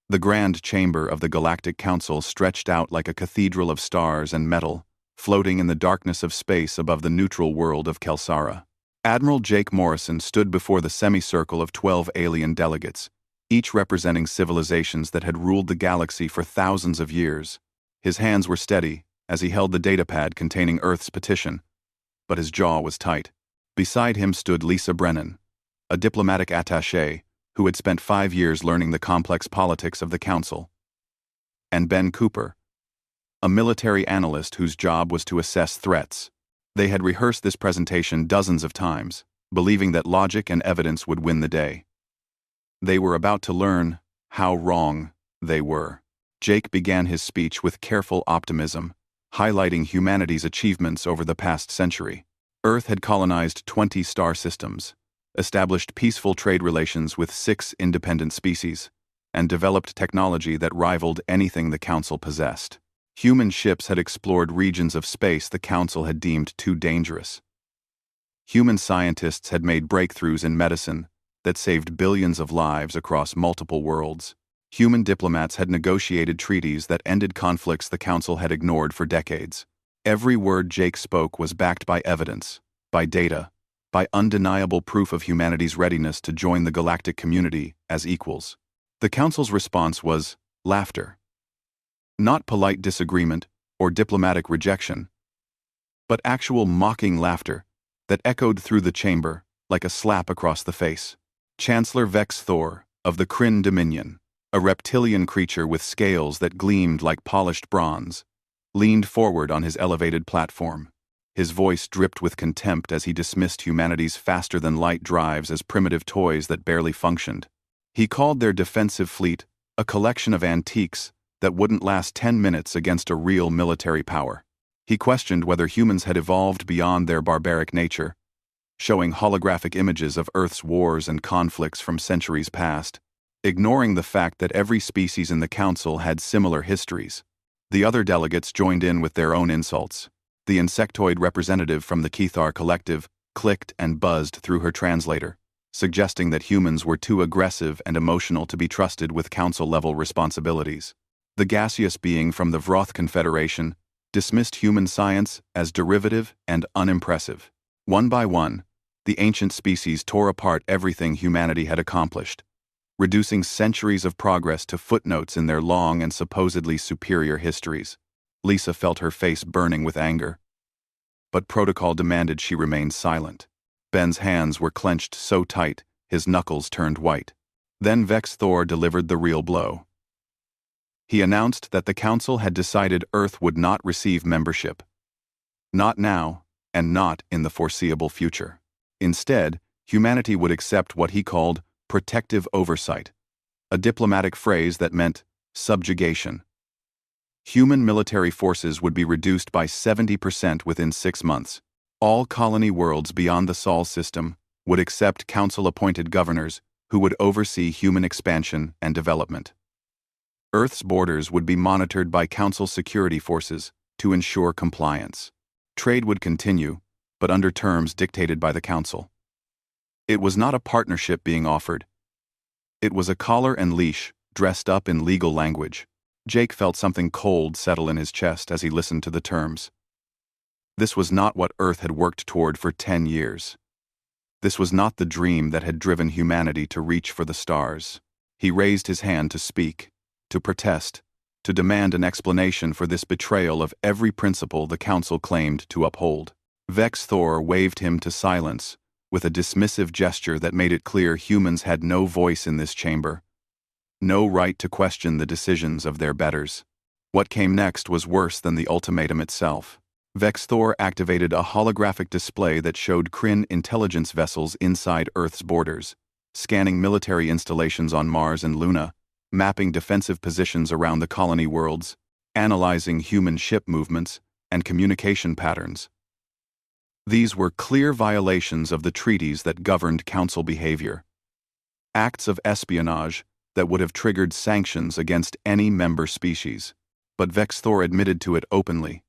The grand chamber of the Galactic Council stretched out like a cathedral of stars and metal, floating in the darkness of space above the neutral world of Kelsara. Admiral Jake Morrison stood before the semicircle of 12 alien delegates, each representing civilizations that had ruled the galaxy for thousands of years. His hands were steady as he held the datapad containing Earth's petition, but his jaw was tight. Beside him stood Lisa Brennan, a diplomatic attaché who had spent 5 years learning the complex politics of the Council, and Ben Cooper, a military analyst whose job was to assess threats. They had rehearsed this presentation dozens of times, believing that logic and evidence would win the day. They were about to learn how wrong they were. Jake began his speech with careful optimism, highlighting humanity's achievements over the past century. Earth had colonized 20 star systems, established peaceful trade relations with 6 independent species, and developed technology that rivaled anything the Council possessed. Human ships had explored regions of space the Council had deemed too dangerous. Human scientists had made breakthroughs in medicine that saved billions of lives across multiple worlds. Human diplomats had negotiated treaties that ended conflicts the Council had ignored for decades. Every word Jake spoke was backed by evidence, by data, by undeniable proof of humanity's readiness to join the galactic community as equals. The Council's response was laughter. Not polite disagreement or diplomatic rejection, but actual mocking laughter that echoed through the chamber like a slap across the face. Chancellor Vex Thor of the Kryn Dominion, a reptilian creature with scales that gleamed like polished bronze, leaned forward on his elevated platform. His voice dripped with contempt as he dismissed humanity's faster-than-light drives as primitive toys that barely functioned. He called their defensive fleet a collection of antiques that wouldn't last 10 minutes against a real military power. He questioned whether humans had evolved beyond their barbaric nature, showing holographic images of Earth's wars and conflicts from centuries past, ignoring the fact that every species in the Council had similar histories. The other delegates joined in with their own insults. The insectoid representative from the Kethar Collective clicked and buzzed through her translator, suggesting that humans were too aggressive and emotional to be trusted with Council-level responsibilities. The gaseous being from the Vroth Confederation dismissed human science as derivative and unimpressive. One by one, the ancient species tore apart everything humanity had accomplished, reducing centuries of progress to footnotes in their long and supposedly superior histories. Lisa felt her face burning with anger, but protocol demanded she remain silent. Ben's hands were clenched so tight, his knuckles turned white. Then Vex Thor delivered the real blow. He announced that the Council had decided Earth would not receive membership. Not now, and not in the foreseeable future. Instead, humanity would accept what he called protective oversight, a diplomatic phrase that meant subjugation. Human military forces would be reduced by 70% within 6 months. All colony worlds beyond the Sol system would accept Council-appointed governors who would oversee human expansion and development. Earth's borders would be monitored by Council security forces to ensure compliance. Trade would continue, but under terms dictated by the Council. It was not a partnership being offered. It was a collar and leash dressed up in legal language. Jake felt something cold settle in his chest as he listened to the terms. This was not what Earth had worked toward for 10 years. This was not the dream that had driven humanity to reach for the stars. He raised his hand to speak, to protest, to demand an explanation for this betrayal of every principle the Council claimed to uphold. Vex Thor waved him to silence, with a dismissive gesture that made it clear humans had no voice in this chamber, no right to question the decisions of their betters. What came next was worse than the ultimatum itself. Vex Thor activated a holographic display that showed Kryn intelligence vessels inside Earth's borders, scanning military installations on Mars and Luna, mapping defensive positions around the colony worlds, analyzing human ship movements and communication patterns. These were clear violations of the treaties that governed Council behavior, acts of espionage that would have triggered sanctions against any member species. But Vex Thor admitted to it openly,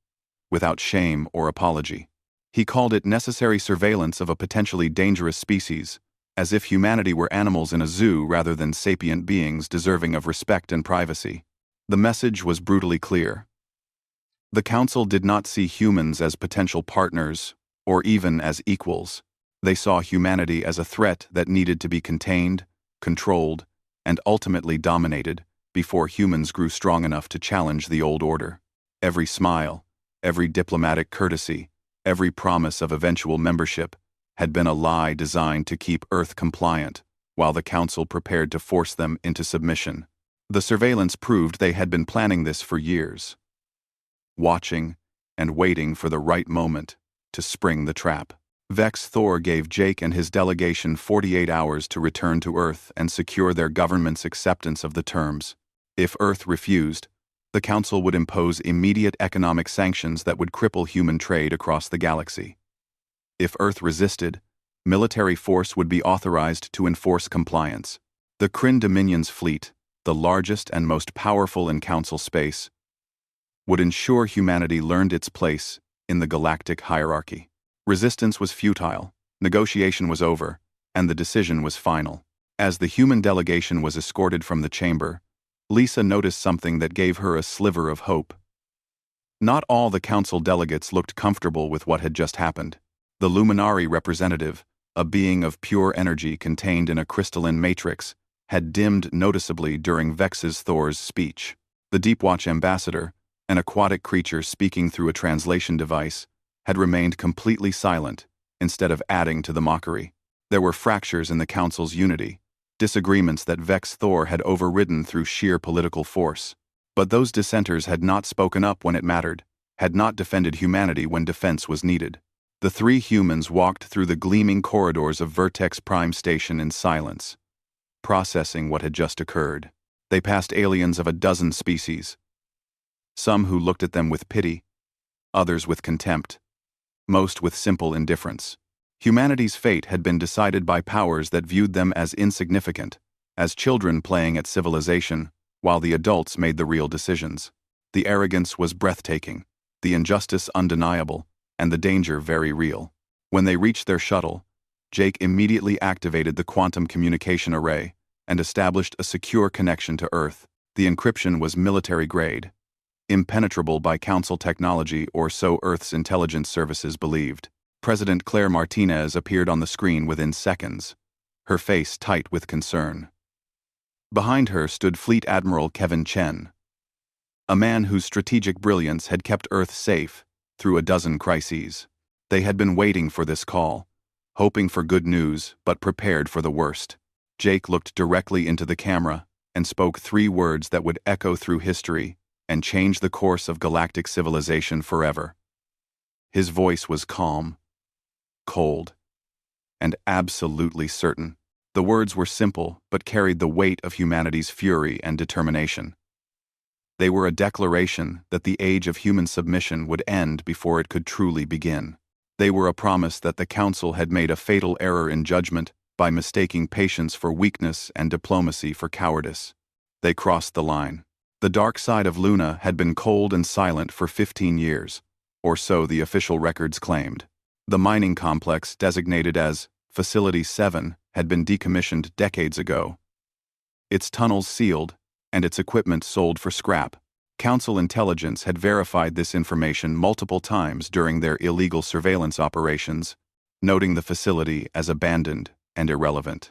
without shame or apology. He called it necessary surveillance of a potentially dangerous species, as if humanity were animals in a zoo rather than sapient beings deserving of respect and privacy. The message was brutally clear. The Council did not see humans as potential partners, or even as equals. They saw humanity as a threat that needed to be contained, controlled, and ultimately dominated before humans grew strong enough to challenge the old order. Every smile, every diplomatic courtesy, every promise of eventual membership had been a lie designed to keep Earth compliant, while the Council prepared to force them into submission. The surveillance proved they had been planning this for years, watching and waiting for the right moment to spring the trap. Vex Thor gave Jake and his delegation 48 hours to return to Earth and secure their government's acceptance of the terms. If Earth refused, the Council would impose immediate economic sanctions that would cripple human trade across the galaxy. If Earth resisted, military force would be authorized to enforce compliance. The Kryn Dominion's fleet, the largest and most powerful in Council space, would ensure humanity learned its place in the galactic hierarchy. Resistance was futile, negotiation was over, and the decision was final. As the human delegation was escorted from the chamber, Lisa noticed something that gave her a sliver of hope. Not all the Council delegates looked comfortable with what had just happened. The Luminari representative, a being of pure energy contained in a crystalline matrix, had dimmed noticeably during Vex's Thor's speech. The Deepwatch ambassador, an aquatic creature speaking through a translation device, had remained completely silent, instead of adding to the mockery. There were fractures in the Council's unity, disagreements that Vex Thor had overridden through sheer political force. But those dissenters had not spoken up when it mattered, had not defended humanity when defense was needed. The three humans walked through the gleaming corridors of Vertex Prime Station in silence, processing what had just occurred. They passed aliens of a dozen species, some who looked at them with pity, others with contempt, most with simple indifference. Humanity's fate had been decided by powers that viewed them as insignificant, as children playing at civilization, while the adults made the real decisions. The arrogance was breathtaking, the injustice undeniable, and the danger very real. When they reached their shuttle, Jake immediately activated the quantum communication array and established a secure connection to Earth. The encryption was military-grade, impenetrable by Council technology, or so Earth's intelligence services believed. President Claire Martinez appeared on the screen within seconds, her face tight with concern. Behind her stood Fleet Admiral Kevin Chen, a man whose strategic brilliance had kept Earth safe through a dozen crises. They had been waiting for this call, hoping for good news but prepared for the worst. Jake looked directly into the camera and spoke 3 words that would echo through history and change the course of galactic civilization forever. His voice was calm, cold, and absolutely certain. The words were simple but carried the weight of humanity's fury and determination. They were a declaration that the age of human submission would end before it could truly begin. They were a promise that the Council had made a fatal error in judgment by mistaking patience for weakness and diplomacy for cowardice. They crossed the line. The dark side of Luna had been cold and silent for 15 years, or so the official records claimed. The mining complex, designated as Facility 7, had been decommissioned decades ago. Its tunnels sealed, and its equipment sold for scrap. Council intelligence had verified this information multiple times during their illegal surveillance operations, noting the facility as abandoned and irrelevant.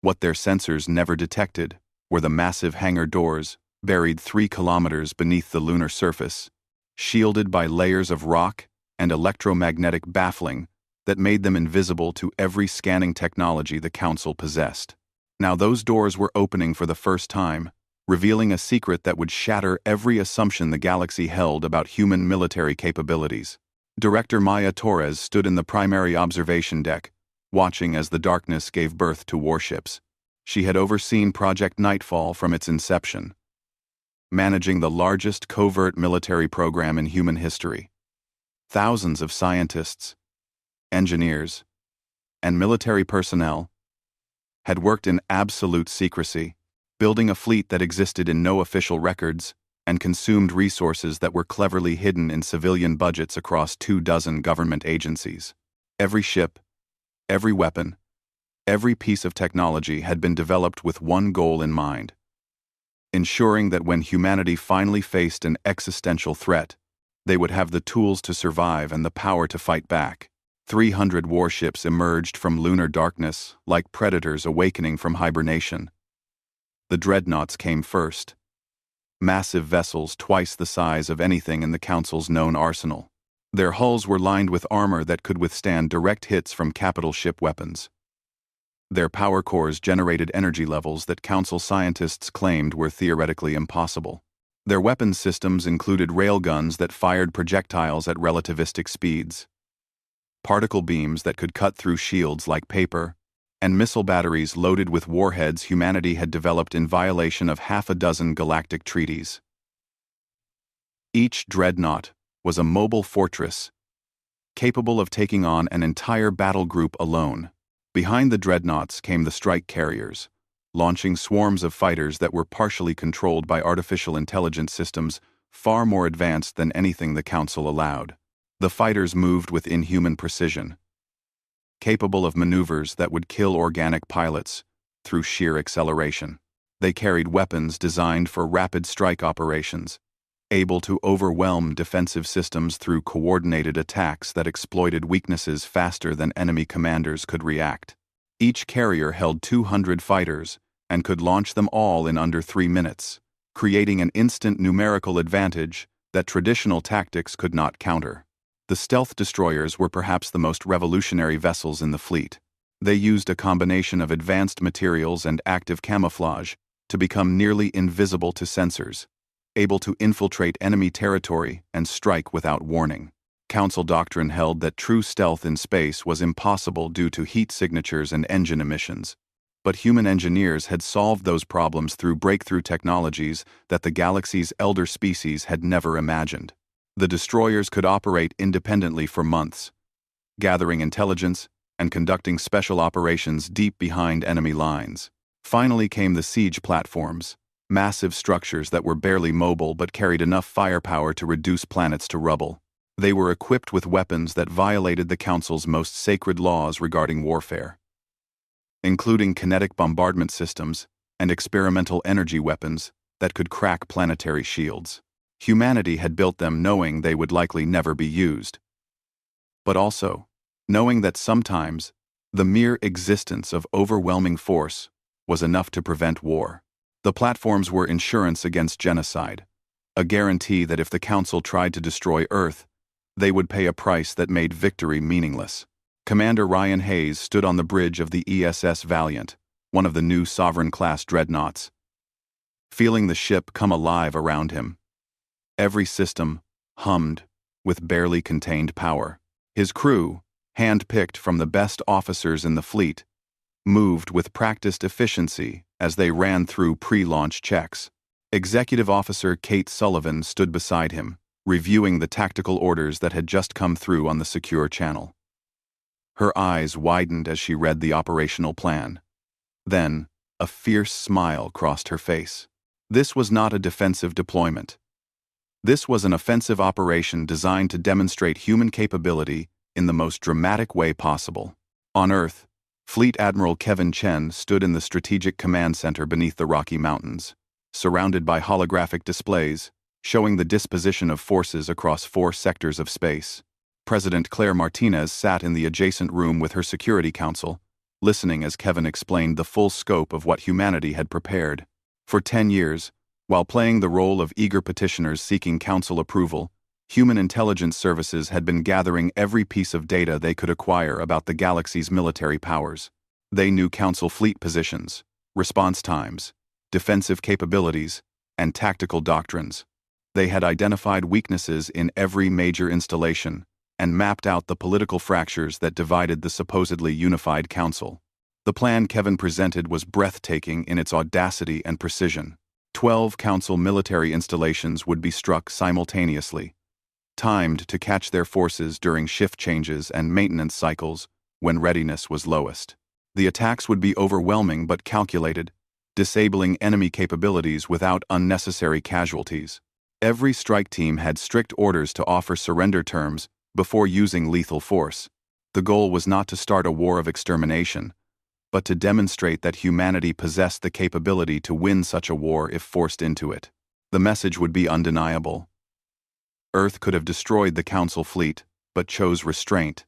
What their sensors never detected were the massive hangar doors buried 3 kilometers beneath the lunar surface, shielded by layers of rock and electromagnetic baffling that made them invisible to every scanning technology the Council possessed. Now those doors were opening for the first time, revealing a secret that would shatter every assumption the galaxy held about human military capabilities. Director Maya Torres stood in the primary observation deck, watching as the darkness gave birth to warships. She had overseen Project Nightfall from its inception, managing the largest covert military program in human history. Thousands of scientists, engineers, and military personnel had worked in absolute secrecy, building a fleet that existed in no official records and consumed resources that were cleverly hidden in civilian budgets across 24 government agencies. Every ship, every weapon, Every piece of technology had been developed with one goal in mind: ensuring that when humanity finally faced an existential threat, they would have the tools to survive and the power to fight back. 300 warships emerged from lunar darkness, like predators awakening from hibernation. The dreadnoughts came first. Massive vessels twice the size of anything in the Council's known arsenal. Their hulls were lined with armor that could withstand direct hits from capital ship weapons. Their power cores generated energy levels that Council scientists claimed were theoretically impossible. Their weapons systems included railguns that fired projectiles at relativistic speeds, particle beams that could cut through shields like paper, and missile batteries loaded with warheads humanity had developed in violation of half a dozen galactic treaties. Each dreadnought was a mobile fortress, capable of taking on an entire battle group alone. Behind the dreadnoughts came the strike carriers, launching swarms of fighters that were partially controlled by artificial intelligence systems far more advanced than anything the Council allowed. The fighters moved with inhuman precision, capable of maneuvers that would kill organic pilots through sheer acceleration. They carried weapons designed for rapid strike operations, able to overwhelm defensive systems through coordinated attacks that exploited weaknesses faster than enemy commanders could react. Each carrier held 200 fighters and could launch them all in under 3 minutes, creating an instant numerical advantage that traditional tactics could not counter. The stealth destroyers were perhaps the most revolutionary vessels in the fleet. They used a combination of advanced materials and active camouflage to become nearly invisible to sensors, able to infiltrate enemy territory and strike without warning. Council doctrine held that true stealth in space was impossible due to heat signatures and engine emissions. But human engineers had solved those problems through breakthrough technologies that the galaxy's elder species had never imagined. The destroyers could operate independently for months, gathering intelligence and conducting special operations deep behind enemy lines. Finally came the siege platforms, massive structures that were barely mobile but carried enough firepower to reduce planets to rubble. They were equipped with weapons that violated the Council's most sacred laws regarding warfare, including kinetic bombardment systems and experimental energy weapons that could crack planetary shields. Humanity had built them knowing they would likely never be used, but also knowing that sometimes the mere existence of overwhelming force was enough to prevent war. The platforms were insurance against genocide, a guarantee that if the Council tried to destroy Earth, they would pay a price that made victory meaningless. Commander Ryan Hayes stood on the bridge of the ESS Valiant, one of the new Sovereign-class dreadnoughts, feeling the ship come alive around him. Every system hummed with barely contained power. His crew, hand-picked from the best officers in the fleet, moved with practiced efficiency as they ran through pre-launch checks. Executive Officer Kate Sullivan stood beside him, reviewing the tactical orders that had just come through on the secure channel. Her eyes widened as she read the operational plan. Then, a fierce smile crossed her face. This was not a defensive deployment. This was an offensive operation designed to demonstrate human capability in the most dramatic way possible. On Earth, Fleet Admiral Kevin Chen stood in the Strategic Command Center beneath the Rocky Mountains, surrounded by holographic displays showing the disposition of forces across 4 sectors of space. President Claire Martinez sat in the adjacent room with her Security Council, listening as Kevin explained the full scope of what humanity had prepared. For 10 years, while playing the role of eager petitioners seeking Council approval, human intelligence services had been gathering every piece of data they could acquire about the galaxy's military powers. They knew Council fleet positions, response times, defensive capabilities, and tactical doctrines. They had identified weaknesses in every major installation and mapped out the political fractures that divided the supposedly unified Council. The plan Kevin presented was breathtaking in its audacity and precision. 12 Council military installations would be struck simultaneously, timed to catch their forces during shift changes and maintenance cycles when readiness was lowest. The attacks would be overwhelming but calculated, disabling enemy capabilities without unnecessary casualties. Every strike team had strict orders to offer surrender terms before using lethal force. The goal was not to start a war of extermination, but to demonstrate that humanity possessed the capability to win such a war if forced into it. The message would be undeniable. Earth could have destroyed the Council fleet, but chose restraint.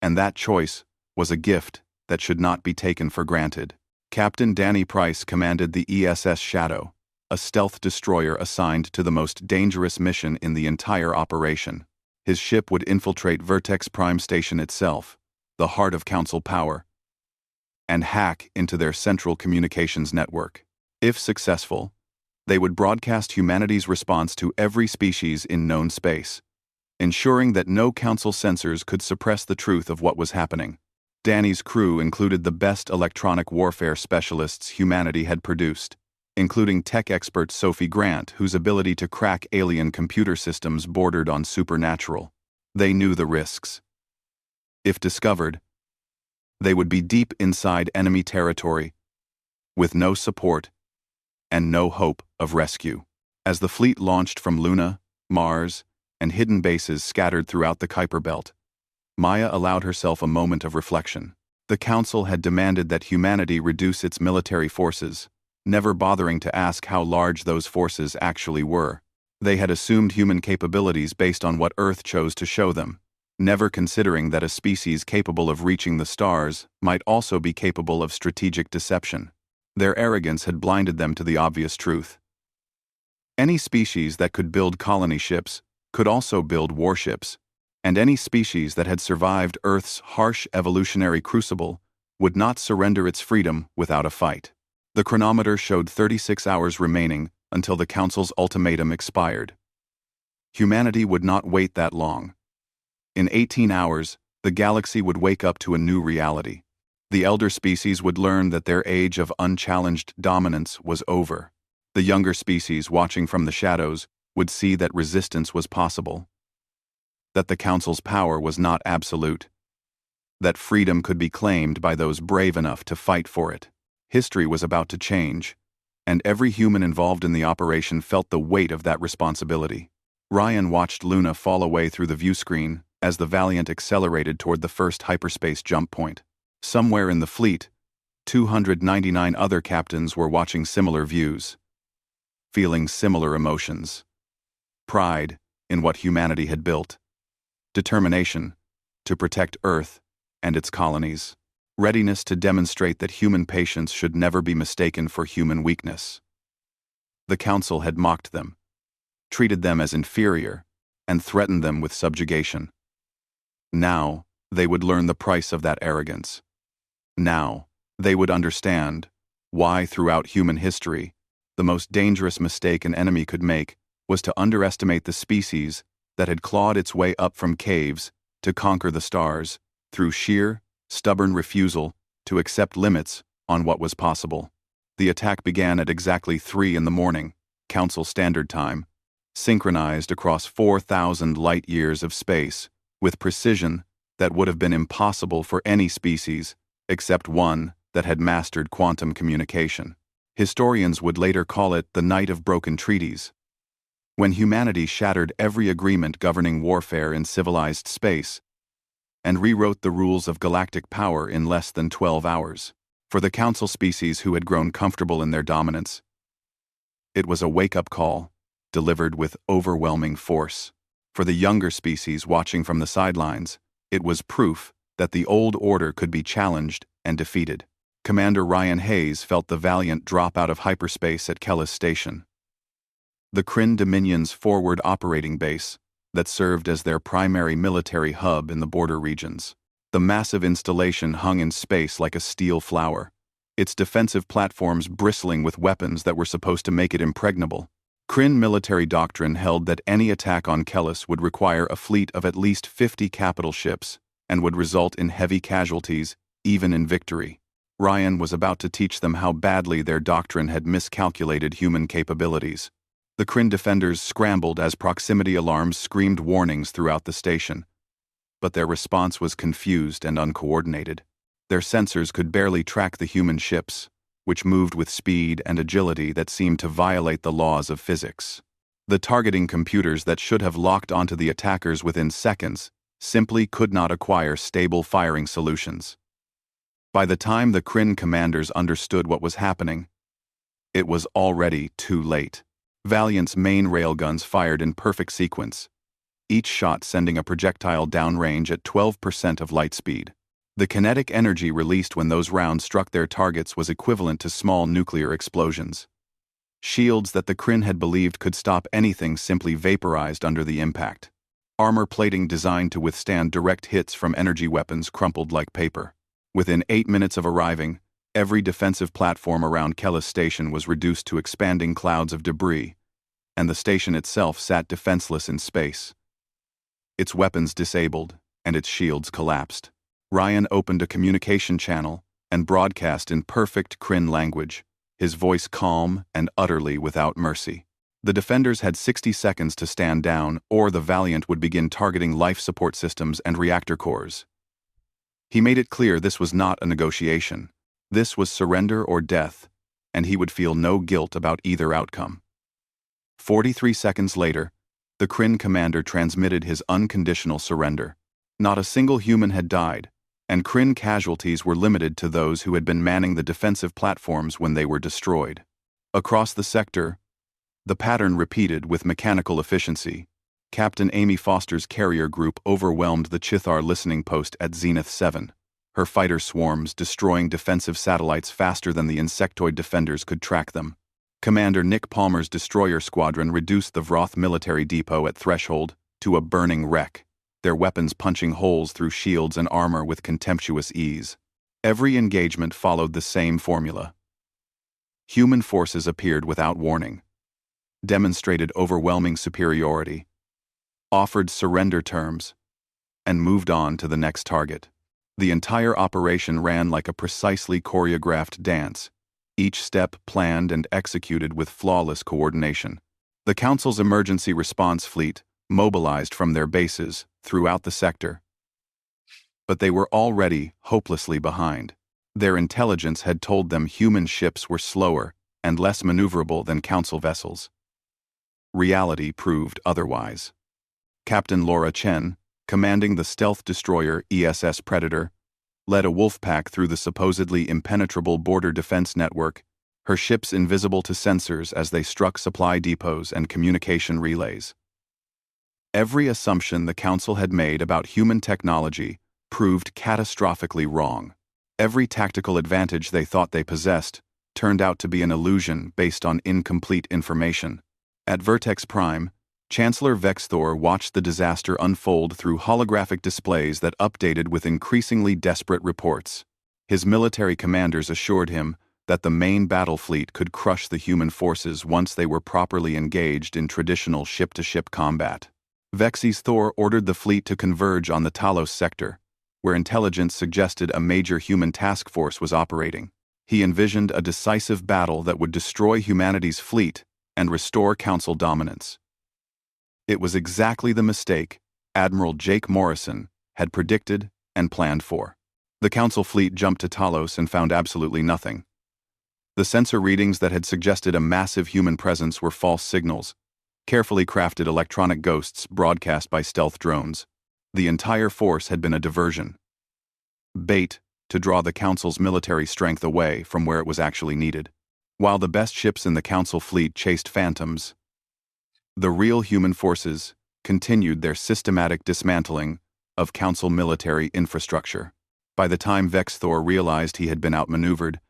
And that choice was a gift that should not be taken for granted. Captain Danny Price commanded the ESS Shadow, a stealth destroyer assigned to the most dangerous mission in the entire operation. His ship would infiltrate Vertex Prime Station itself, the heart of Council power, and hack into their central communications network. If successful, they would broadcast humanity's response to every species in known space, ensuring that no Council sensors could suppress the truth of what was happening. Danny's crew included the best electronic warfare specialists humanity had produced, including tech expert Sophie Grant, whose ability to crack alien computer systems bordered on supernatural. They knew the risks. If discovered, they would be deep inside enemy territory, with no support and no hope of rescue. As the fleet launched from Luna, Mars, and hidden bases scattered throughout the Kuiper Belt, Maya allowed herself a moment of reflection. The Council had demanded that humanity reduce its military forces, never bothering to ask how large those forces actually were. They had assumed human capabilities based on what Earth chose to show them, never considering that a species capable of reaching the stars might also be capable of strategic deception. Their arrogance had blinded them to the obvious truth. Any species that could build colony ships could also build warships, and any species that had survived Earth's harsh evolutionary crucible would not surrender its freedom without a fight. The chronometer showed 36 hours remaining until the Council's ultimatum expired. Humanity would not wait that long. In 18 hours, the galaxy would wake up to a new reality. The elder species would learn that their age of unchallenged dominance was over. The younger species, watching from the shadows, would see that resistance was possible, that the Council's power was not absolute, that freedom could be claimed by those brave enough to fight for it. History was about to change, and every human involved in the operation felt the weight of that responsibility. Ryan watched Luna fall away through the viewscreen as the Valiant accelerated toward the first hyperspace jump point. Somewhere in the fleet, 299 other captains were watching similar views, feeling similar emotions. Pride in what humanity had built. Determination to protect Earth and its colonies. Readiness to demonstrate that human patience should never be mistaken for human weakness. The Council had mocked them, treated them as inferior, and threatened them with subjugation. Now, they would learn the price of that arrogance. Now, they would understand why throughout human history, the most dangerous mistake an enemy could make was to underestimate the species that had clawed its way up from caves to conquer the stars through sheer, stubborn refusal to accept limits on what was possible. The attack began at exactly 3 a.m, Council Standard Time, synchronized across 4,000 light-years of space, with precision that would have been impossible for any species except one that had mastered quantum communication. Historians would later call it the Night of Broken Treaties. When humanity shattered every agreement governing warfare in civilized space, and rewrote the rules of galactic power in less than 12 hours. For the Council species who had grown comfortable in their dominance, it was a wake-up call, delivered with overwhelming force. For the younger species watching from the sidelines, it was proof that the old order could be challenged and defeated. Commander Ryan Hayes felt the Valiant drop out of hyperspace at Kellis Station, the Kryn Dominion's forward operating base that served as their primary military hub in the border regions. The massive installation hung in space like a steel flower, its defensive platforms bristling with weapons that were supposed to make it impregnable. Kryn military doctrine held that any attack on Kellis would require a fleet of at least 50 capital ships and would result in heavy casualties, even in victory. Ryan was about to teach them how badly their doctrine had miscalculated human capabilities. The Kryn defenders scrambled as proximity alarms screamed warnings throughout the station, but their response was confused and uncoordinated. Their sensors could barely track the human ships, which moved with speed and agility that seemed to violate the laws of physics. The targeting computers that should have locked onto the attackers within seconds simply could not acquire stable firing solutions. By the time the Kryn commanders understood what was happening, it was already too late. Valiant's main railguns fired in perfect sequence, each shot sending a projectile downrange at 12% of light speed. The kinetic energy released when those rounds struck their targets was equivalent to small nuclear explosions. Shields that the Kryn had believed could stop anything simply vaporized under the impact. Armor plating designed to withstand direct hits from energy weapons crumpled like paper. Within 8 minutes of arriving, every defensive platform around Kellis Station was reduced to expanding clouds of debris, and the station itself sat defenseless in space. Its weapons disabled, and its shields collapsed. Ryan opened a communication channel and broadcast in perfect Kryn language, his voice calm and utterly without mercy. The defenders had 60 seconds to stand down, or the Valiant would begin targeting life support systems and reactor cores. He made it clear this was not a negotiation. This was surrender or death, and he would feel no guilt about either outcome. 43 seconds later, the Kryn commander transmitted his unconditional surrender. Not a single human had died, and Kryn casualties were limited to those who had been manning the defensive platforms when they were destroyed. Across the sector, the pattern repeated with mechanical efficiency. Captain Amy Foster's carrier group overwhelmed the Chithar listening post at Zenith 7, her fighter swarms destroying defensive satellites faster than the insectoid defenders could track them. Commander Nick Palmer's destroyer squadron reduced the Vroth military depot at Threshold to a burning wreck, their weapons punching holes through shields and armor with contemptuous ease. Every engagement followed the same formula. Human forces appeared without warning, demonstrated overwhelming superiority, offered surrender terms, and moved on to the next target. The entire operation ran like a precisely choreographed dance, each step planned and executed with flawless coordination. The Council's emergency response fleet mobilized from their bases throughout the sector. But they were already hopelessly behind. Their intelligence had told them human ships were slower and less maneuverable than Council vessels. Reality proved otherwise. Captain Laura Chen, commanding the stealth destroyer ESS Predator, led a wolf pack through the supposedly impenetrable border defense network, her ships invisible to sensors as they struck supply depots and communication relays. Every assumption the Council had made about human technology proved catastrophically wrong. Every tactical advantage they thought they possessed turned out to be an illusion based on incomplete information. At Vertex Prime, Chancellor Vex Thor watched the disaster unfold through holographic displays that updated with increasingly desperate reports. His military commanders assured him that the main battle fleet could crush the human forces once they were properly engaged in traditional ship-to-ship combat. Vex's Thor ordered the fleet to converge on the Talos sector, where intelligence suggested a major human task force was operating. He envisioned a decisive battle that would destroy humanity's fleet and restore Council dominance. It was exactly the mistake Admiral Jake Morrison had predicted and planned for. The Council fleet jumped to Talos and found absolutely nothing. The sensor readings that had suggested a massive human presence were false signals, carefully crafted electronic ghosts broadcast by stealth drones. The entire force had been a diversion. Bait to draw the Council's military strength away from where it was actually needed. While the best ships in the Council fleet chased phantoms, the real human forces continued their systematic dismantling of Council military infrastructure. By the time Vex Thor realized he had been outmaneuvered,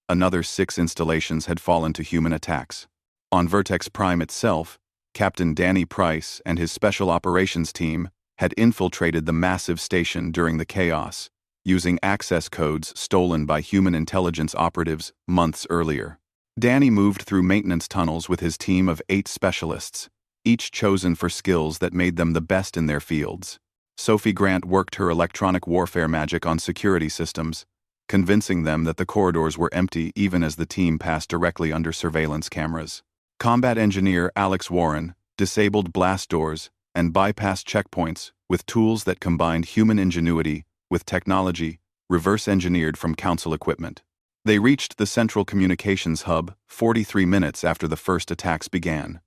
another 6 installations had fallen to human attacks. On Vertex Prime itself, Captain Danny Price and his special operations team had infiltrated the massive station during the chaos, using access codes stolen by human intelligence operatives months earlier. Danny moved through maintenance tunnels with his team of 8 specialists, each chosen for skills that made them the best in their fields. Sophie Grant worked her electronic warfare magic on security systems, convincing them that the corridors were empty even as the team passed directly under surveillance cameras. Combat engineer Alex Warren disabled blast doors and bypassed checkpoints with tools that combined human ingenuity with technology reverse-engineered from Council equipment. They reached the central communications hub 43 minutes after the first attacks began,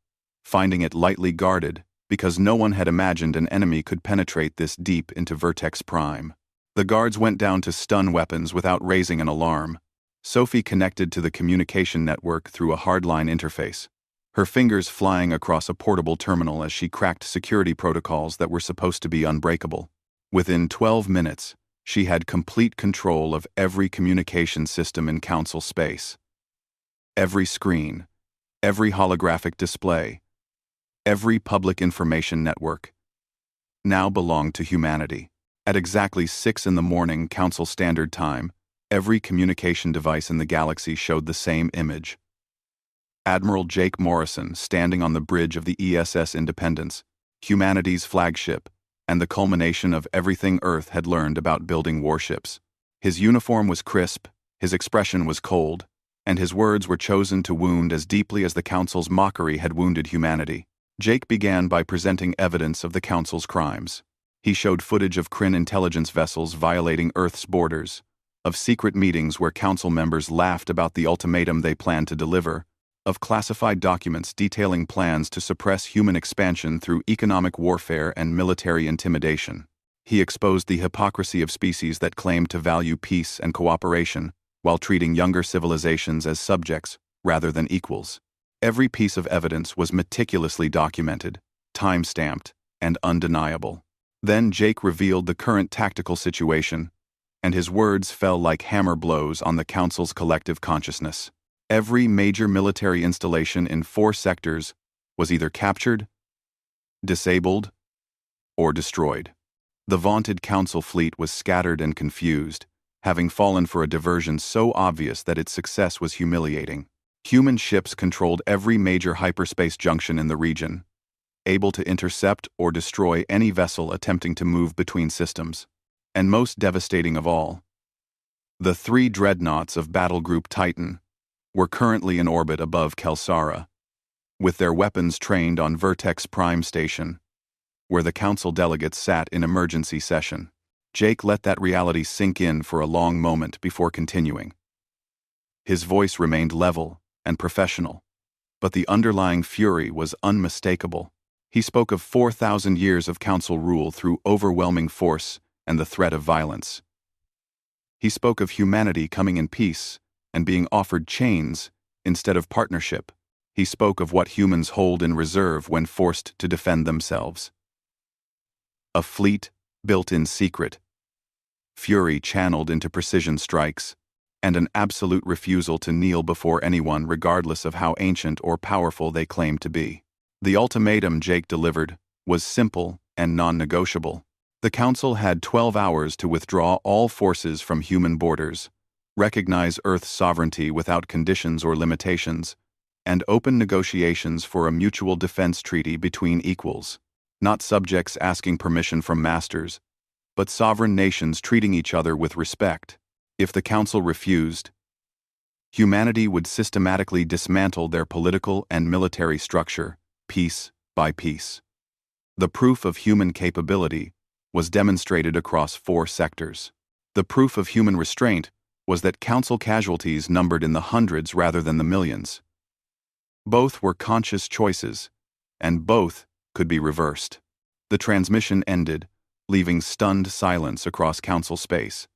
finding it lightly guarded because no one had imagined an enemy could penetrate this deep into Vertex Prime. The guards went down to stun weapons without raising an alarm. Sophie connected to the communication network through a hardline interface, her fingers flying across a portable terminal as she cracked security protocols that were supposed to be unbreakable. Within 12 minutes, she had complete control of every communication system in Council space. Every screen, every holographic display, every public information network now belonged to humanity. At exactly 6 in the morning Council Standard Time, every communication device in the galaxy showed the same image. Admiral Jake Morrison standing on the bridge of the ESS Independence, humanity's flagship, and the culmination of everything Earth had learned about building warships. His uniform was crisp, his expression was cold, and his words were chosen to wound as deeply as the Council's mockery had wounded humanity. Jake began by presenting evidence of the Council's crimes. He showed footage of Kryn intelligence vessels violating Earth's borders, of secret meetings where Council members laughed about the ultimatum they planned to deliver, of classified documents detailing plans to suppress human expansion through economic warfare and military intimidation. He exposed the hypocrisy of species that claimed to value peace and cooperation while treating younger civilizations as subjects rather than equals. Every piece of evidence was meticulously documented, time-stamped, and undeniable. Then Jake revealed the current tactical situation, and his words fell like hammer blows on the Council's collective consciousness. Every major military installation in 4 sectors was either captured, disabled, or destroyed. The vaunted Council fleet was scattered and confused, having fallen for a diversion so obvious that its success was humiliating. Human ships controlled every major hyperspace junction in the region, able to intercept or destroy any vessel attempting to move between systems. And most devastating of all, the 3 dreadnoughts of Battle Group Titan were currently in orbit above Kelsara, with their weapons trained on Vertex Prime Station, where the Council delegates sat in emergency session. Jake let that reality sink in for a long moment before continuing. His voice remained level and professional, but the underlying fury was unmistakable. He spoke of 4,000 years of Council rule through overwhelming force and the threat of violence. He spoke of humanity coming in peace and being offered chains instead of partnership. He spoke of what humans hold in reserve when forced to defend themselves. A fleet built in secret, fury channeled into precision strikes, and an absolute refusal to kneel before anyone regardless of how ancient or powerful they claimed to be. The ultimatum Jake delivered was simple and non-negotiable. The Council had 12 hours to withdraw all forces from human borders, recognize Earth's sovereignty without conditions or limitations, and open negotiations for a mutual defense treaty between equals, not subjects asking permission from masters, but sovereign nations treating each other with respect. If the Council refused, humanity would systematically dismantle their political and military structure, piece by piece. The proof of human capability was demonstrated across 4 sectors. The proof of human restraint was that Council casualties numbered in the hundreds rather than the millions. Both were conscious choices, and both could be reversed. The transmission ended, leaving stunned silence across Council space.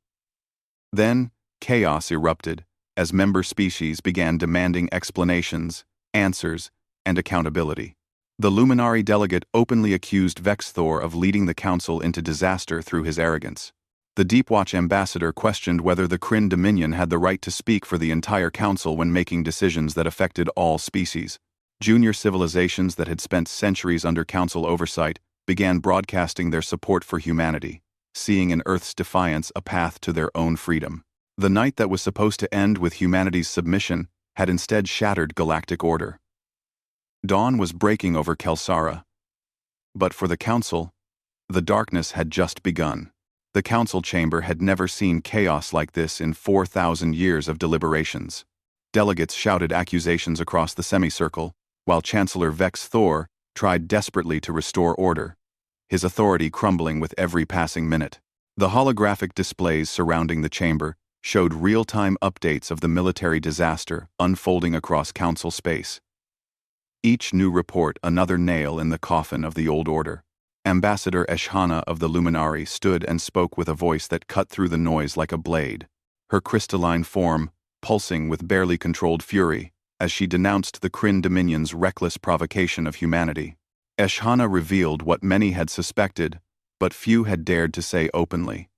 Then, chaos erupted as member species began demanding explanations, answers, and accountability. The Luminary delegate openly accused Vexthor of leading the Council into disaster through his arrogance. The Deepwatch ambassador questioned whether the Kryn Dominion had the right to speak for the entire Council when making decisions that affected all species. Junior civilizations that had spent centuries under Council oversight began broadcasting their support for humanity, seeing in Earth's defiance a path to their own freedom. The night that was supposed to end with humanity's submission had instead shattered galactic order. Dawn was breaking over Kelsara, but for the Council, the darkness had just begun. The Council chamber had never seen chaos like this in 4,000 years of deliberations. Delegates shouted accusations across the semicircle, while Chancellor Vex Thor tried desperately to restore order, his authority crumbling with every passing minute. The holographic displays surrounding the chamber showed real-time updates of the military disaster unfolding across Council space. Each new report another nail in the coffin of the old order. Ambassador Eshana of the Luminari stood and spoke with a voice that cut through the noise like a blade, her crystalline form pulsing with barely controlled fury as she denounced the Kryn Dominion's reckless provocation of humanity. Eshana revealed what many had suspected, but few had dared to say openly.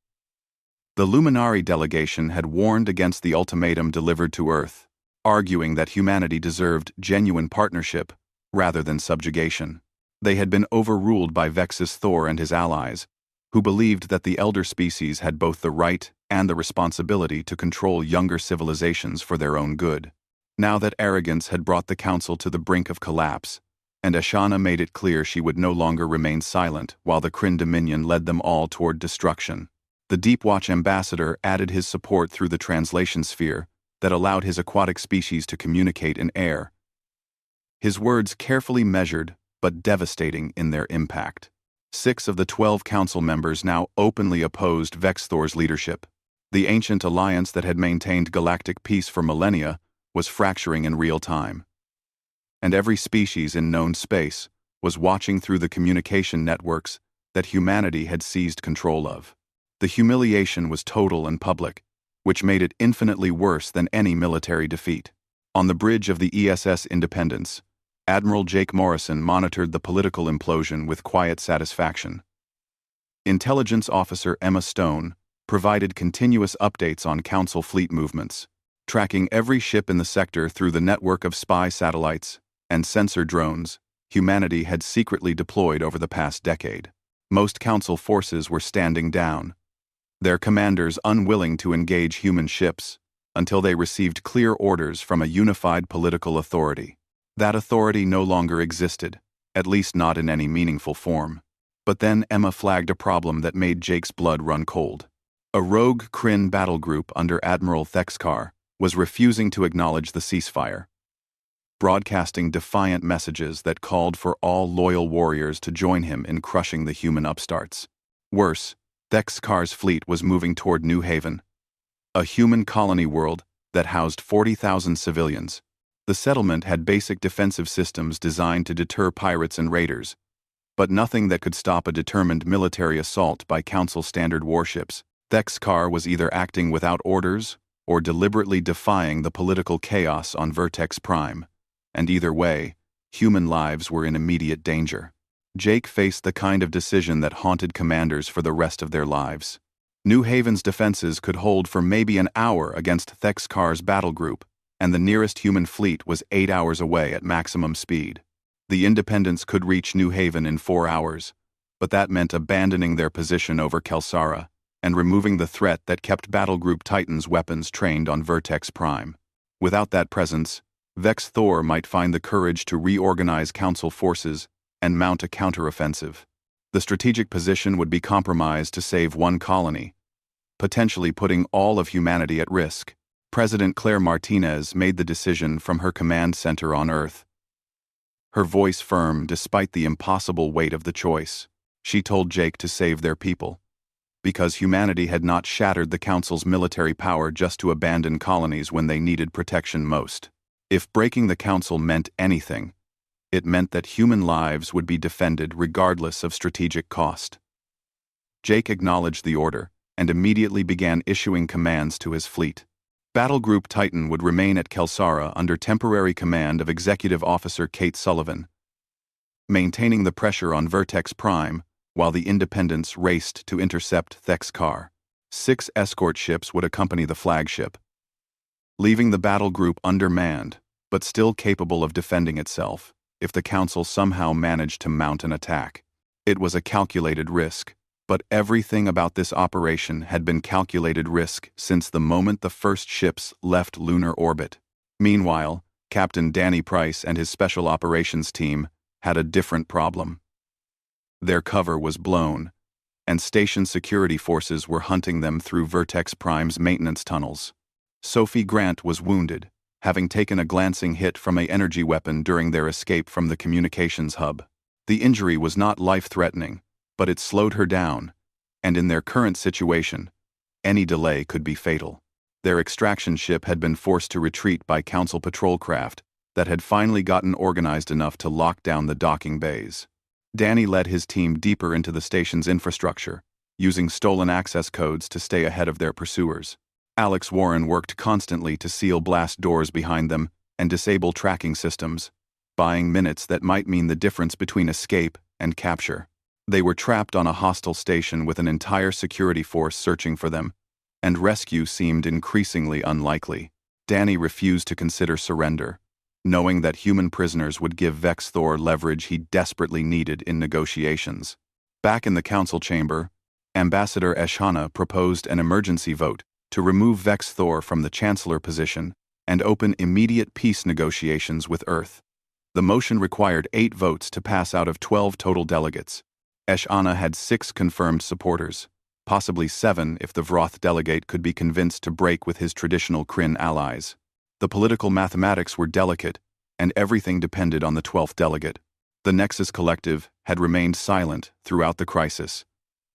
The Luminari delegation had warned against the ultimatum delivered to Earth, arguing that humanity deserved genuine partnership rather than subjugation. They had been overruled by Vexus Thor and his allies, who believed that the elder species had both the right and the responsibility to control younger civilizations for their own good. Now that arrogance had brought the council to the brink of collapse, and Eshana made it clear she would no longer remain silent while the Kryn Dominion led them all toward destruction. The Deepwatch ambassador added his support through the translation sphere that allowed his aquatic species to communicate in air. His words carefully measured but devastating in their impact. 6 of the 12 council members now openly opposed Vexthor's leadership. The ancient alliance that had maintained galactic peace for millennia was fracturing in real time. And every species in known space was watching through the communication networks that humanity had seized control of. The humiliation was total and public, which made it infinitely worse than any military defeat. On the bridge of the ESS Independence, Admiral Jake Morrison monitored the political implosion with quiet satisfaction. Intelligence Officer Emma Stone provided continuous updates on Council fleet movements, tracking every ship in the sector through the network of spy satellites and sensor drones humanity had secretly deployed over the past decade. Most Council forces were standing down, their commanders unwilling to engage human ships until they received clear orders from a unified political authority. That authority no longer existed, at least not in any meaningful form. But then Emma flagged a problem that made Jake's blood run cold. A rogue Kryn battle group under Admiral Thexkar was refusing to acknowledge the ceasefire, broadcasting defiant messages that called for all loyal warriors to join him in crushing the human upstarts. Worse, Thexkar's fleet was moving toward New Haven, a human colony world that housed 40,000 civilians. The settlement had basic defensive systems designed to deter pirates and raiders, but nothing that could stop a determined military assault by Council standard warships. Thexkar was either acting without orders or deliberately defying the political chaos on Vertex Prime, and either way, human lives were in immediate danger. Jake faced the kind of decision that haunted commanders for the rest of their lives. New Haven's defenses could hold for maybe an hour against Thexkar's battle group, and the nearest human fleet was 8 hours away at maximum speed. The Independents could reach New Haven in 4 hours, but that meant abandoning their position over Kelsara and removing the threat that kept Battle Group Titan's weapons trained on Vertex Prime. Without that presence, Vex Thor might find the courage to reorganize Council forces and mount a counteroffensive. The strategic position would be compromised to save one colony, potentially putting all of humanity at risk. President Claire Martinez made the decision from her command center on Earth. Her voice firm despite the impossible weight of the choice. She told Jake to save their people, because humanity had not shattered the Council's military power just to abandon colonies when they needed protection most. If breaking the Council meant anything, it meant that human lives would be defended regardless of strategic cost. Jake acknowledged the order and immediately began issuing commands to his fleet. Battle Group Titan would remain at Kelsara under temporary command of Executive Officer Kate Sullivan, maintaining the pressure on Vertex Prime while the Independents raced to intercept Thexkar. 6 escort ships would accompany the flagship, leaving the battle group undermanned, but still capable of defending itself if the Council somehow managed to mount an attack. It was a calculated risk, but everything about this operation had been calculated risk since the moment the first ships left lunar orbit. Meanwhile, Captain Danny Price and his special operations team had a different problem. Their cover was blown, and station security forces were hunting them through Vertex Prime's maintenance tunnels. Sophie Grant was wounded, having taken a glancing hit from an energy weapon during their escape from the communications hub. The injury was not life-threatening, but it slowed her down, and in their current situation, any delay could be fatal. Their extraction ship had been forced to retreat by Council patrol craft that had finally gotten organized enough to lock down the docking bays. Danny led his team deeper into the station's infrastructure, using stolen access codes to stay ahead of their pursuers. Alex Warren worked constantly to seal blast doors behind them and disable tracking systems, buying minutes that might mean the difference between escape and capture. They were trapped on a hostile station with an entire security force searching for them, and rescue seemed increasingly unlikely. Danny refused to consider surrender, knowing that human prisoners would give Vex Thor leverage he desperately needed in negotiations. Back in the council chamber, Ambassador Eshana proposed an emergency vote to remove Vex Thor from the chancellor position and open immediate peace negotiations with Earth. The motion required 8 votes to pass out of 12 total delegates. Eshana had 6 confirmed supporters, possibly 7 if the Vroth delegate could be convinced to break with his traditional Kryn allies. The political mathematics were delicate, and everything depended on the 12th delegate. The Nexus Collective had remained silent throughout the crisis,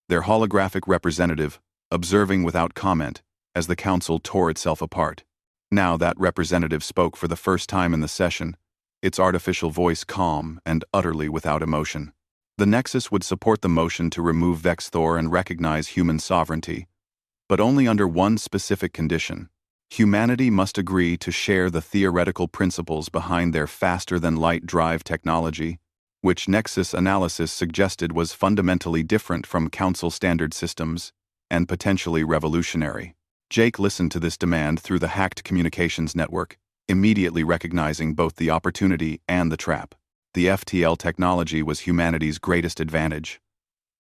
their holographic representative observing without comment as the council tore itself apart. Now that representative spoke for the first time in the session, its artificial voice calm and utterly without emotion. The Nexus would support the motion to remove Vex Thor and recognize human sovereignty, but only under one specific condition. Humanity must agree to share the theoretical principles behind their faster-than-light drive technology, which Nexus analysis suggested was fundamentally different from Council standard systems and potentially revolutionary. Jake listened to this demand through the hacked communications network, immediately recognizing both the opportunity and the trap. The FTL technology was humanity's greatest advantage,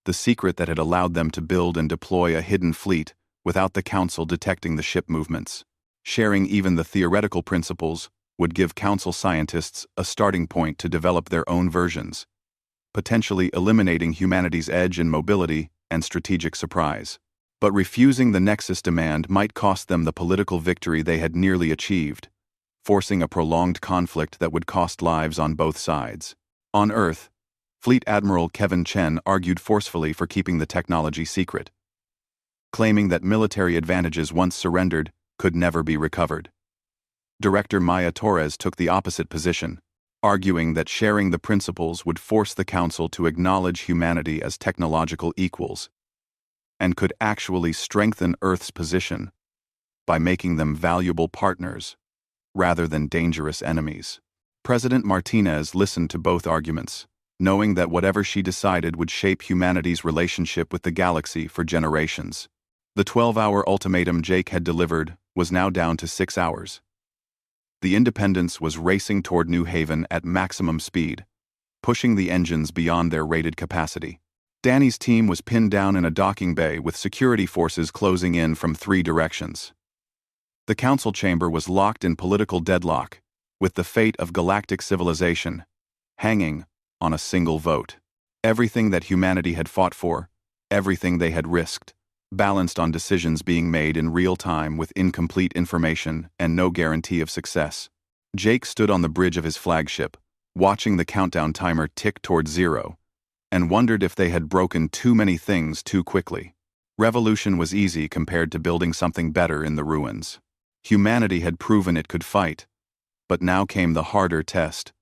the secret that had allowed them to build and deploy a hidden fleet without the Council detecting the ship movements. Sharing even the theoretical principles would give Council scientists a starting point to develop their own versions, potentially eliminating humanity's edge in mobility and strategic surprise. But refusing the Nexus demand might cost them the political victory they had nearly achieved, forcing a prolonged conflict that would cost lives on both sides. On Earth, Fleet Admiral Kevin Chen argued forcefully for keeping the technology secret, claiming that military advantages once surrendered could never be recovered. Director Maya Torres took the opposite position, arguing that sharing the principles would force the Council to acknowledge humanity as technological equals, and could actually strengthen Earth's position by making them valuable partners rather than dangerous enemies. President Martinez listened to both arguments, knowing that whatever she decided would shape humanity's relationship with the galaxy for generations. The 12-hour ultimatum Jake had delivered was now down to 6 hours. The Independence was racing toward New Haven at maximum speed, pushing the engines beyond their rated capacity. Danny's team was pinned down in a docking bay with security forces closing in from 3 directions. The council chamber was locked in political deadlock, with the fate of galactic civilization hanging on a single vote. Everything that humanity had fought for, everything they had risked, balanced on decisions being made in real time with incomplete information and no guarantee of success. Jake stood on the bridge of his flagship, watching the countdown timer tick toward 0, and wondered if they had broken too many things too quickly. Revolution was easy compared to building something better in the ruins. Humanity had proven it could fight, but now came the harder test,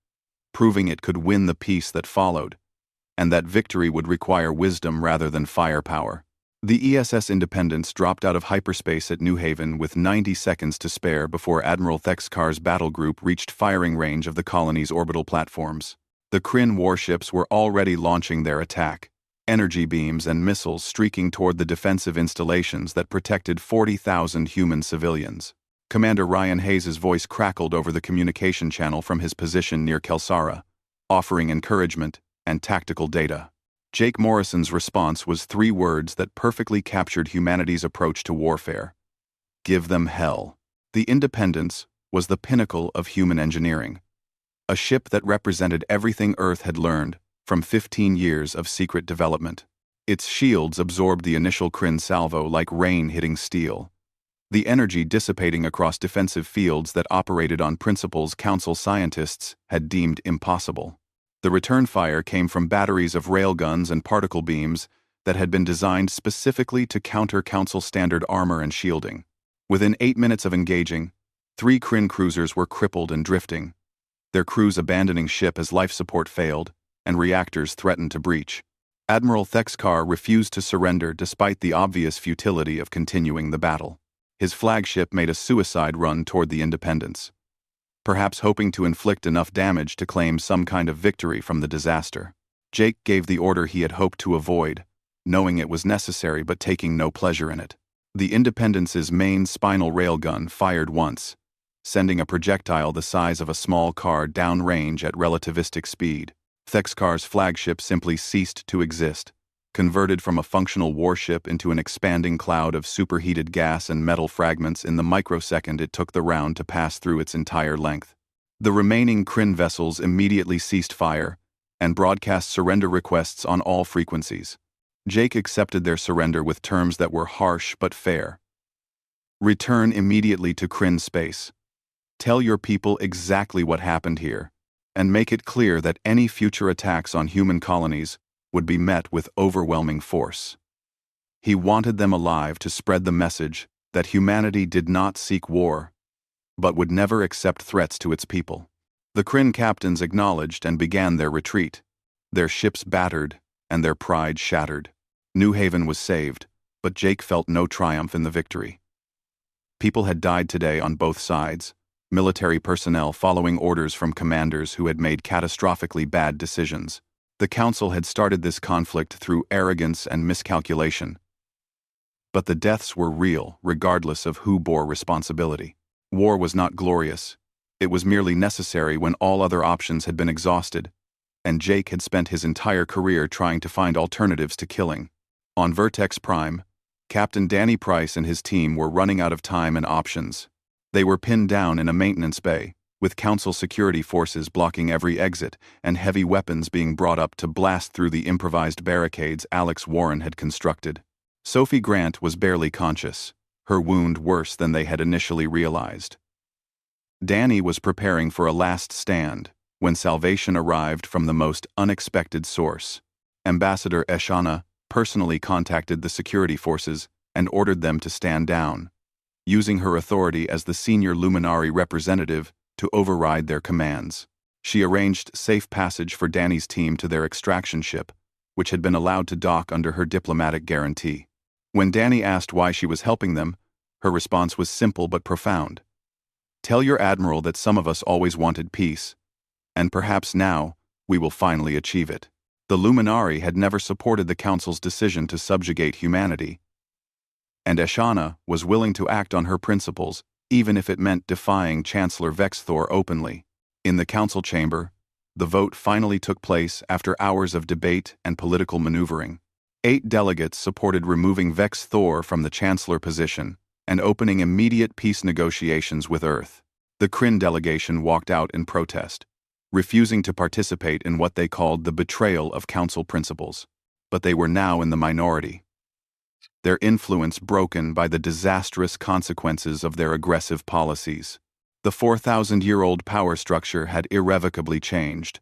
proving it could win the peace that followed, and that victory would require wisdom rather than firepower. The ESS Independence dropped out of hyperspace at New Haven with 90 seconds to spare before Admiral Thexkar's battle group reached firing range of the colony's orbital platforms. The Kryn warships were already launching their attack, energy beams and missiles streaking toward the defensive installations that protected 40,000 human civilians. Commander Ryan Hayes' voice crackled over the communication channel from his position near Kelsara, offering encouragement and tactical data. Jake Morrison's response was 3 words that perfectly captured humanity's approach to warfare. Give them hell. The Independence was the pinnacle of human engineering, a ship that represented everything Earth had learned from 15 years of secret development. Its shields absorbed the initial Kryn salvo like rain hitting steel, the energy dissipating across defensive fields that operated on principles Council scientists had deemed impossible. The return fire came from batteries of railguns and particle beams that had been designed specifically to counter Council standard armor and shielding. Within 8 minutes of engaging, 3 Kryn cruisers were crippled and drifting, their crews abandoning ship as life support failed, and reactors threatened to breach. Admiral Thexkar refused to surrender despite the obvious futility of continuing the battle. His flagship made a suicide run toward the Independence, perhaps hoping to inflict enough damage to claim some kind of victory from the disaster. Jake gave the order he had hoped to avoid, knowing it was necessary but taking no pleasure in it. The Independence's main spinal railgun fired once, sending a projectile the size of a small car downrange at relativistic speed. Thexkar's flagship simply ceased to exist, converted from a functional warship into an expanding cloud of superheated gas and metal fragments in the microsecond it took the round to pass through its entire length. The remaining Kryn vessels immediately ceased fire and broadcast surrender requests on all frequencies. Jake accepted their surrender with terms that were harsh but fair. Return immediately to Kryn space. Tell your people exactly what happened here, and make it clear that any future attacks on human colonies would be met with overwhelming force. He wanted them alive to spread the message that humanity did not seek war, but would never accept threats to its people. The Kryn captains acknowledged and began their retreat, their ships battered and their pride shattered. New Haven was saved, but Jake felt no triumph in the victory. People had died today on both sides, military personnel following orders from commanders who had made catastrophically bad decisions. The Council had started this conflict through arrogance and miscalculation. But the deaths were real, regardless of who bore responsibility. War was not glorious. It was merely necessary when all other options had been exhausted, and Jake had spent his entire career trying to find alternatives to killing. On Vertex Prime, Captain Danny Price and his team were running out of time and options. They were pinned down in a maintenance bay, with Council security forces blocking every exit and heavy weapons being brought up to blast through the improvised barricades Alex Warren had constructed. Sophie Grant was barely conscious, her wound worse than they had initially realized. Danny was preparing for a last stand when salvation arrived from the most unexpected source. Ambassador Eshana personally contacted the security forces and ordered them to stand down, using her authority as the senior Luminari representative to override their commands. She arranged safe passage for Danny's team to their extraction ship, which had been allowed to dock under her diplomatic guarantee. When Danny asked why she was helping them, her response was simple but profound. Tell your admiral that some of us always wanted peace, and perhaps now we will finally achieve it. The Luminari had never supported the Council's decision to subjugate humanity, and Eshana was willing to act on her principles, even if it meant defying Chancellor Vexthor openly. In the Council chamber, the vote finally took place after hours of debate and political maneuvering. 8 delegates supported removing Vexthor from the Chancellor position and opening immediate peace negotiations with Earth. The Kryn delegation walked out in protest, refusing to participate in what they called the betrayal of Council principles. But they were now in the minority, their influence broken by the disastrous consequences of their aggressive policies. The 4,000-year-old power structure had irrevocably changed,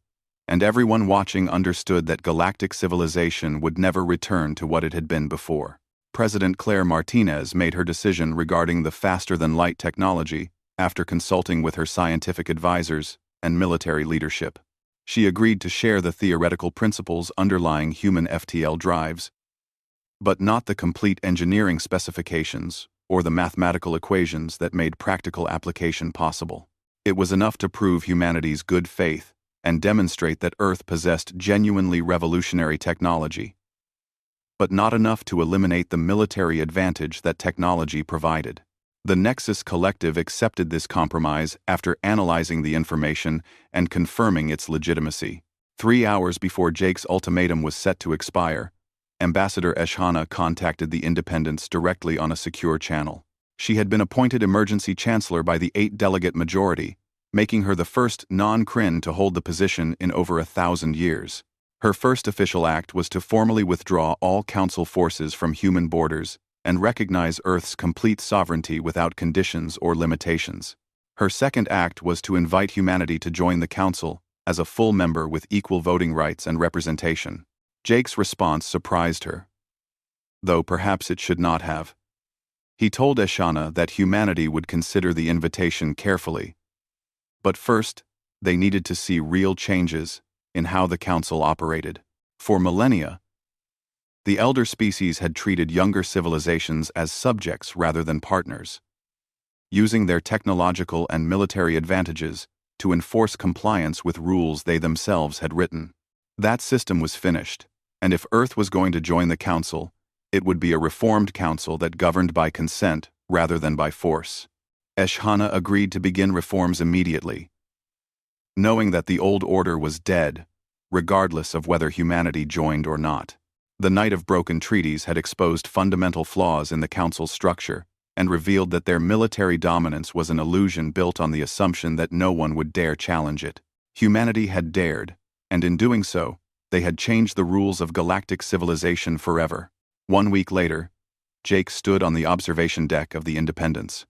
and everyone watching understood that galactic civilization would never return to what it had been before. President Claire Martinez made her decision regarding the faster-than-light technology after consulting with her scientific advisors and military leadership. She agreed to share the theoretical principles underlying human FTL drives, but not the complete engineering specifications or the mathematical equations that made practical application possible. It was enough to prove humanity's good faith and demonstrate that Earth possessed genuinely revolutionary technology, but not enough to eliminate the military advantage that technology provided. The Nexus Collective accepted this compromise after analyzing the information and confirming its legitimacy. 3 hours before Jake's ultimatum was set to expire, Ambassador Eshana contacted the Independents directly on a secure channel. She had been appointed emergency chancellor by the 8-delegate majority, making her the first non-Kryn to hold the position in over 1,000 years. Her first official act was to formally withdraw all Council forces from human borders and recognize Earth's complete sovereignty without conditions or limitations. Her second act was to invite humanity to join the Council as a full member with equal voting rights and representation. Jake's response surprised her, though perhaps it should not have. He told Eshana that humanity would consider the invitation carefully, but first, they needed to see real changes in how the Council operated. For millennia, the elder species had treated younger civilizations as subjects rather than partners, using their technological and military advantages to enforce compliance with rules they themselves had written. That system was finished, and if Earth was going to join the Council, it would be a reformed council that governed by consent rather than by force. Eshana agreed to begin reforms immediately, knowing that the old order was dead, regardless of whether humanity joined or not. The Night of Broken Treaties had exposed fundamental flaws in the Council's structure and revealed that their military dominance was an illusion built on the assumption that no one would dare challenge it. Humanity had dared, and in doing so, they had changed the rules of galactic civilization forever. 1 week later, Jake stood on the observation deck of the Independence,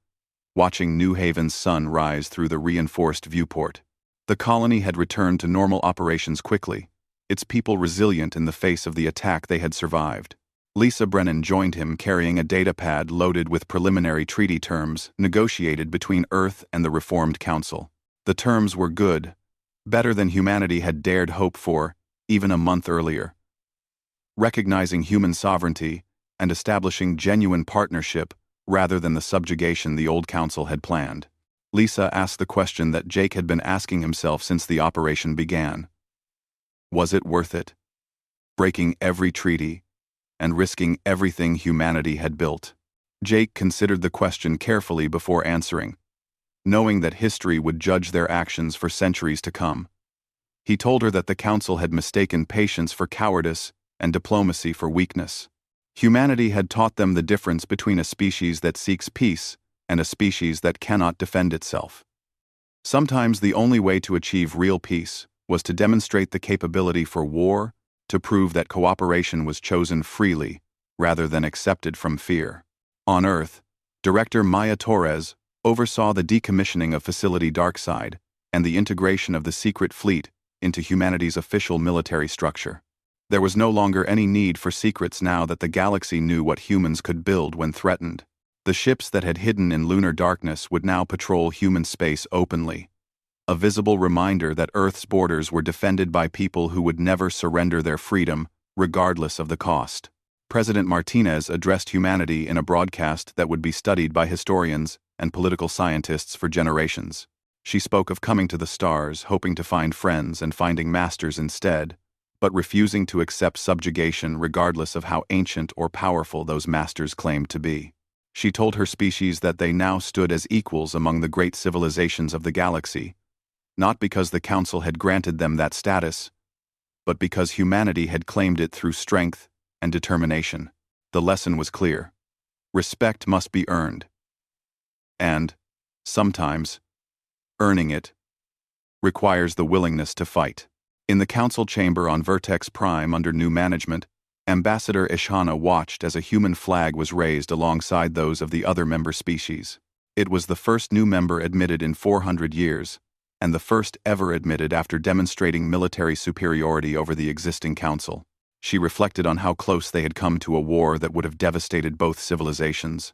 watching New Haven's sun rise through the reinforced viewport. The colony had returned to normal operations quickly, its people resilient in the face of the attack they had survived. Lisa Brennan joined him carrying a datapad loaded with preliminary treaty terms negotiated between Earth and the Reformed Council. The terms were good, better than humanity had dared hope for, even a month earlier. Recognizing human sovereignty and establishing genuine partnership rather than the subjugation the old council had planned. Lisa asked the question that Jake had been asking himself since the operation began. Was it worth it? Breaking every treaty and risking everything humanity had built. Jake considered the question carefully before answering, knowing that history would judge their actions for centuries to come. He told her that the council had mistaken patience for cowardice and diplomacy for weakness. Humanity had taught them the difference between a species that seeks peace and a species that cannot defend itself. Sometimes the only way to achieve real peace was to demonstrate the capability for war, to prove that cooperation was chosen freely rather than accepted from fear. On Earth, Director Maya Torres oversaw the decommissioning of Facility Darkside and the integration of the secret fleet into humanity's official military structure. There was no longer any need for secrets now that the galaxy knew what humans could build when threatened. The ships that had hidden in lunar darkness would now patrol human space openly, a visible reminder that Earth's borders were defended by people who would never surrender their freedom, regardless of the cost. President Martinez addressed humanity in a broadcast that would be studied by historians and political scientists for generations. She spoke of coming to the stars, hoping to find friends and finding masters instead, but refusing to accept subjugation regardless of how ancient or powerful those masters claimed to be. She told her species that they now stood as equals among the great civilizations of the galaxy, not because the Council had granted them that status, but because humanity had claimed it through strength and determination. The lesson was clear. Respect must be earned. And, sometimes, earning it requires the willingness to fight. In the Council chamber on Vertex Prime under new management, Ambassador Ishana watched as a human flag was raised alongside those of the other member species. It was the first new member admitted in 400 years, and the first ever admitted after demonstrating military superiority over the existing council. She reflected on how close they had come to a war that would have devastated both civilizations.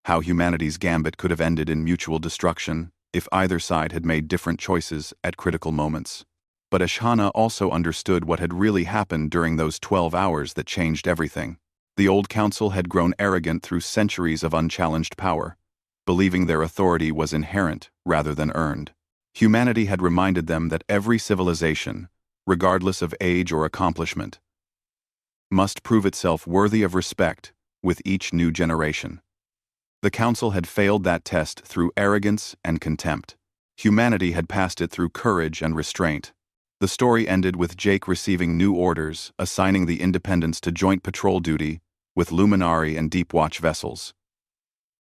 How humanity's gambit could have ended in mutual destruction if either side had made different choices at critical moments. But Ashana also understood what had really happened during those 12 hours that changed everything. The old council had grown arrogant through centuries of unchallenged power, believing their authority was inherent rather than earned. Humanity had reminded them that every civilization, regardless of age or accomplishment, must prove itself worthy of respect with each new generation. The Council had failed that test through arrogance and contempt. Humanity had passed it through courage and restraint. The story ended with Jake receiving new orders, assigning the Independence to joint patrol duty with Luminari and Deep Watch vessels,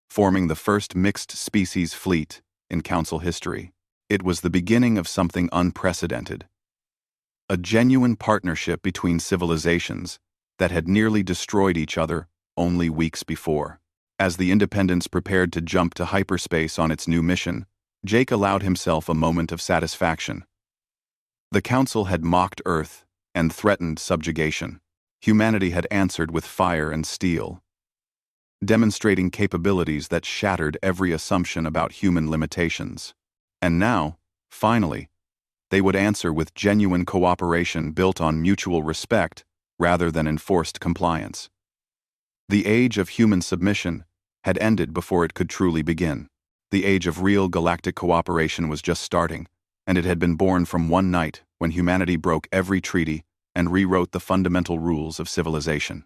forming the first mixed-species fleet in Council history. It was the beginning of something unprecedented. A genuine partnership between civilizations that had nearly destroyed each other only weeks before. As the Independence prepared to jump to hyperspace on its new mission, Jake allowed himself a moment of satisfaction. The Council had mocked Earth and threatened subjugation. Humanity had answered with fire and steel, demonstrating capabilities that shattered every assumption about human limitations. And now, finally, They would answer with genuine cooperation built on mutual respect rather than enforced compliance. The age of human submission had ended before it could truly begin. The age of real galactic cooperation was just starting, and it had been born from one night when humanity broke every treaty and rewrote the fundamental rules of civilization.